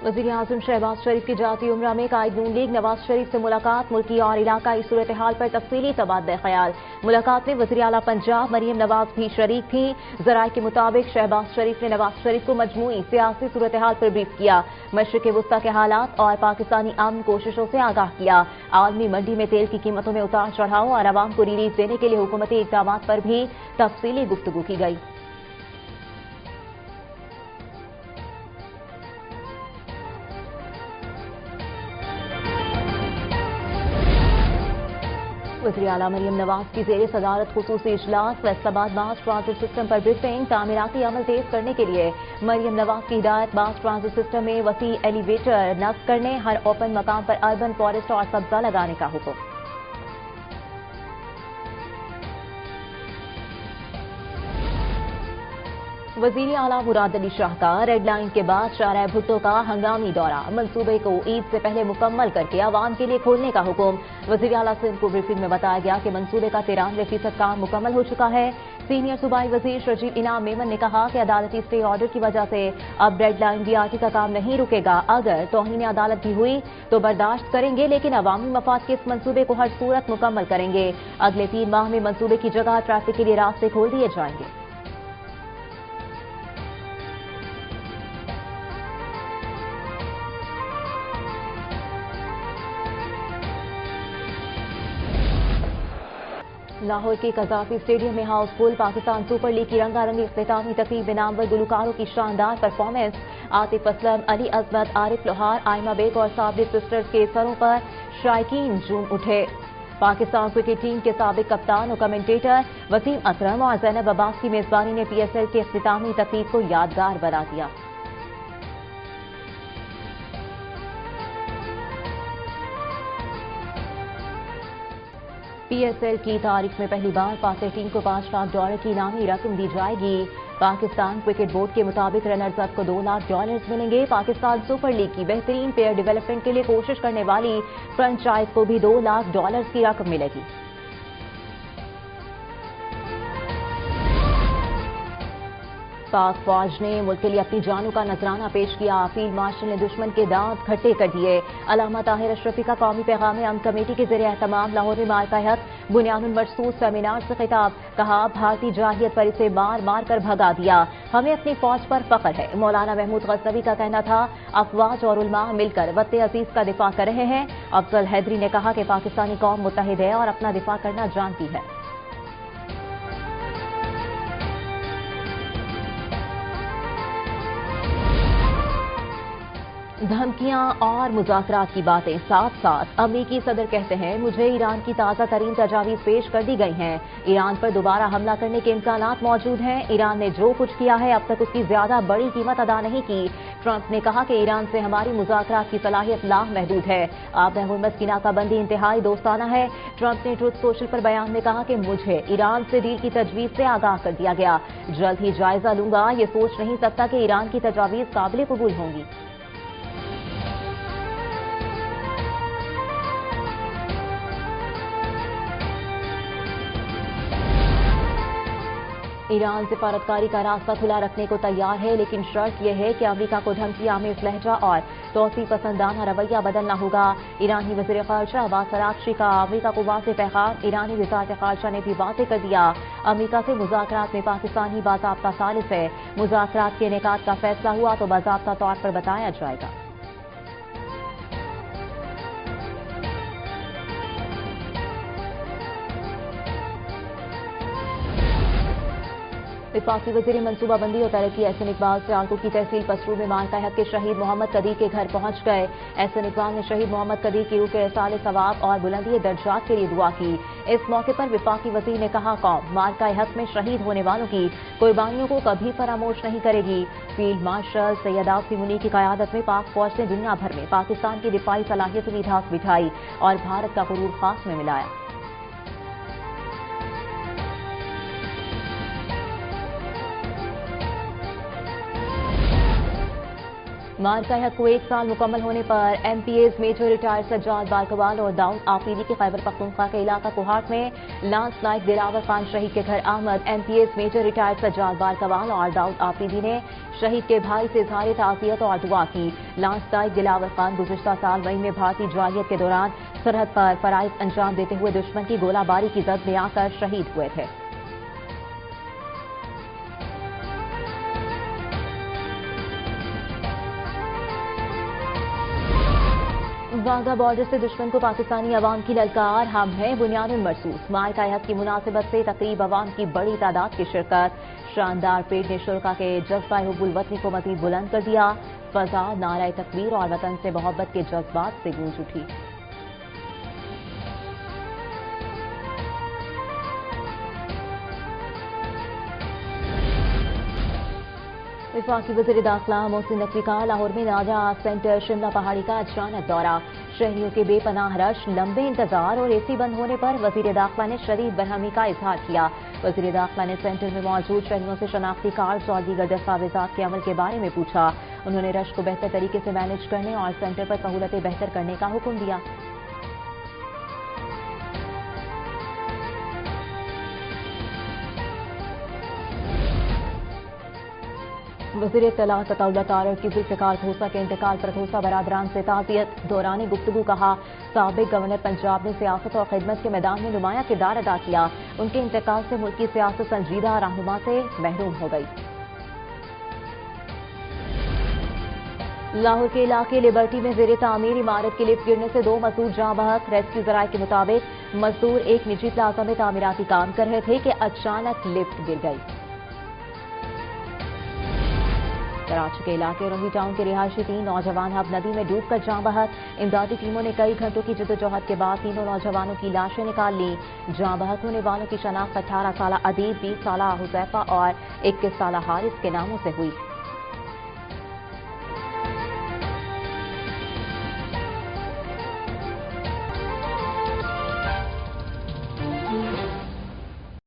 वज़ीर-ए-आज़म शहबाज शरीफ की जाती उम्रा में कायद नून लीग नवाज शरीफ से मुलाकात, मुल्की और इलाकाई सूरत हाल पर तफसीली तबादला ख्याल। मुलाकात में वज़ीर आला पंजाब मरियम नवाज भी शरीक थी। ज़राए के मुताबिक शहबाज शरीफ ने नवाज शरीफ को मजमूई सियासी सूरत हाल पर ब्रीफ किया, मशरिक़ वुस्ता के हालात और पाकिस्तानी अमन कोशिशों से आगाह किया। आलमी मंडी में तेल की कीमतों में उतार चढ़ाव और आवाम को रिलीफ देने के लिए हुकूमती इक़दाम पर भी तफसीली गुफ्तगू की गई। वज़ीर आला मरियम नवाज की ज़ेर सदारत खुसूसी इजलास, फैसलाबाद मास ट्रांजिट सिस्टम पर ब्रीफिंग, तामीराती अमल तेज करने के लिए मरियम नवाज की हिदायत, मास ट्रांजिट सिस्टम में वसी एलिवेटर नस्ब करने, हर ओपन मकाम पर अर्बन फॉरेस्ट और सब्जा लगाने का हुक्म। वज़ीर आला मुराद अली शाह का रेड लाइन के बाद शाहराह भुट्टो का हंगामी दौरा, मंसूबे को ईद से पहले मुकम्मल करके आवाम के लिए खोलने का हुक्म। वज़ीर आला सिंध को ब्रीफिंग में बताया गया कि मंसूबे का 93% काम मुकम्मल हो चुका है। सीनियर सूबाई वज़ीर शजीब इनाम मेमन ने कहा कि अदालती स्टे ऑर्डर की वजह से अब रेड लाइन बीआरटी का काम नहीं रुकेगा। अगर तौहीन अदालत भी हुई तो बर्दाश्त करेंगे, लेकिन अवामी मफाद के इस मंसूबे को हर सूरत मुकम्मल करेंगे। अगले 3 माह में मंसूबे की जगह ट्रैफिक के लिए रास्ते खोल दिए जाएंगे। लाहौर के कज़ाफी स्टेडियम में हाउसफुल, पाकिस्तान सुपर लीग की रंगारंगी इख्तितामी तकरीब में नामवर गुलकारों की शानदार परफॉर्मेंस। आतिफ असलम, अली अजमत, आरिफ लोहार, आयमा बेग और साबिर सिस्टर्स के सरों पर शायकीन झूम उठे। पाकिस्तान क्रिकेट टीम के साबिक कप्तान और कमेंटेटर वसीम अकरम और ज़ैनब अब्बास की मेजबानी ने PSL के इख्तितामी तकरीब को यादगार बना दिया। PSL की तारीख में पहली बार फातह टीम को $5 लाख की इनामी रकम दी जाएगी। पाकिस्तान क्रिकेट बोर्ड के मुताबिक रनर्स अप को $2 लाख मिलेंगे। पाकिस्तान सुपर लीग की बेहतरीन प्लेयर डेवलपमेंट के लिए कोशिश करने वाली फ्रेंचाइज को भी $2 लाख की रकम मिलेगी। पाक फौज ने मुल्क के लिए अपनी जानों का नजराना पेश किया। फील्ड मार्शल ने दुश्मन के दांत खट्टे कर दिए। अल्लामा ताहिर अशरफी का कौमी पैगाम अमन कमेटी के ज़रिए एहतमाम लाहौर में मारका हक बुनियादुल मरसूस सेमिनार से खिताब। कहा, भारतीय जाहिलियत पर इसे मार मार कर भगा दिया, हमें अपनी फौज पर फख्र है। मौलाना महमूद गज़नवी का कहना था, अफवाज और उलमा मिलकर वतन अजीज का दिफा कर रहे हैं। अफजल हैदरी ने कहा कि पाकिस्तानी कौम मुत्तहिद है और अपना दिफा करना जानती है। धमकियां और मुज़ाकरात की बातें साथ साथ अमरीकी सदर कहते हैं, मुझे ईरान की ताज़ा तरीन तजावीज़ पेश कर दी गई हैं। ईरान पर दोबारा हमला करने के इम्कानात मौजूद हैं। ईरान ने जो कुछ किया है अब तक उसकी ज्यादा बड़ी कीमत अदा नहीं की। ट्रंप ने कहा कि ईरान से हमारी मुज़ाकरात की सलाहियत लामहदूद है। आब हुर्मुज़ की नाकाबंदी इंतहाई दोस्ताना है। ट्रंप ने ट्रुथ सोशल पर बयान में कहा कि मुझे ईरान से डील की तजवीज़ से आगाह कर दिया गया, जल्द ही जायजा लूंगा। ये सोच नहीं सकता कि ईरान की तजावीज़ काबिल कबूल होंगी। ईरान सिफारतकारी का रास्ता खुला रखने को तैयार है, लेकिन शर्त यह है कि अमेरिका को धमकी आमेज लहजा और तोसी पसंदाना रवैया बदलना होगा। ईरानी वज़ीर ख़ारजा अब्बास अराग़ची का अमेरिका को वाज़ेह पैगाम। ईरानी वज़ारत ख़ारजा ने भी वाज़ेह कर दिया, अमेरिका से मुज़ाकरात में पाकिस्तान ही बाज़ाब्ता सालिस है। मुज़ाकरात के इनेकाद का फैसला हुआ तो बाज़ाब्ता तौर पर बताया जाएगा। विफाकी वज़ीर मनसूबाबंदी और तरक्की एहसन इकबाल सियालकोट की तहसील पसरू में मारका हक के शहीद मोहम्मद कदीर के घर पहुंच गए। एहसन इकबाल ने शहीद मोहम्मद कदीर की रूह के इरसाल सवाब और बुलंदी दर्जात के लिए दुआ की। इस मौके पर विफाकी वज़ीर ने कहा, कौम मारका हक में शहीद होने वालों की कुर्बानियों को कभी फरामोश नहीं करेगी। फील्ड मार्शल सैयद आसिम मुनीर की क़यादत में पाक फौज ने दुनिया भर में पाकिस्तान की दिफाई सलाहियतों की धाक बिठाई और भारत का गुरूर खास में मिलाया। मार्का हक को 1 साल मुकम्मल होने पर MPAs मेजर रिटायर्ड सज्जाद बारकवाल और दाऊद आफरीदी के खैबर पख्तूनख्वा के इलाका कोहाट में लांस नाइक दिलावर खान शहीद के घर आमद। MPAs मेजर रिटायर्ड सज्जाद बारकवाल और दाऊद आफरीदी ने शहीद के भाई से इज़हार ताज़ियत और दुआ की। लांस नाइक दिलावर खान गुज़िश्ता साल मई में भारतीय जालियत के दौरान सरहद पर फराइज़ अंजाम देते हुए दुश्मन की गोलाबारी की जद में आकर शहीद हुए थे। वाघा बॉर्डर से दुश्मन को पाकिस्तानी अवाम की ललकार, हम हैं बुनियादुल मरसूस। मार्का हक की मुनासिबत से तकरीब अवाम की बड़ी तादाद की शिरकत। शानदार परेड ने शुरका के जज्बा हुब्बुल वतनी को मजीद बुलंद कर दिया। फजा नारे तकबीर और वतन से मोहब्बत के जज्बात से गूंज उठी। वफाकी वज़ीर दाखिला मोहसिन नकवी का लाहौर में नाजा सेंटर शिमला पहाड़ी का अचानक दौरा। शहरियों के बेपनाह रश, लंबे इंतजार और AC बंद होने पर वज़ीर दाखिला ने शदीद बरहमी का इजहार किया। वज़ीर दाखिला ने सेंटर में मौजूद शहरियों से शनाख्ती कार्ड और दीगर दस्तावेजात के अमल के बारे में पूछा। उन्होंने रश को बेहतर तरीके से मैनेज करने और सेंटर पर सहूलतें बेहतर करने का हुक्म दिया। वज़ीर इत्तलात अताउल्लाह तारड़ की जुल्फ़िकार खोसा के इंतकाल पर खोसा बरादरान से ताज़ियत। दौरान गुफ्तगू कहा, साबिक गवर्नर पंजाब ने सियासत और खिदमत के मैदान में नुमाया किरदार अदा किया। उनके इंतकाल से मुल्क की सियासत संजीदा रहनुमा से महरूम हो गई। लाहौर के इलाके लिबर्टी में ज़ेरे तामीर इमारत की लिफ्ट गिरने से 2 मजदूर जाँ बहक। रेस्क्यू ज़राए के मुताबिक मजदूर एक निजी प्लाजा में तामीराती काम कर रहे थे कि अचानक लिफ्ट गिर गई। कराची के इलाके रोही टाउन के रिहायशी 3 नौजवान अब नदी में डूबकर जाँ बहक। इमदादी टीमों ने कई घंटों की जद्दोजहद के बाद तीनों नौजवानों की लाशें निकाल ली। जाँ बहक होने वालों की शनाख्त 18 साला अदीब, 20 साला हुज़ैफा और 21 साला हारिस के नामों से हुई।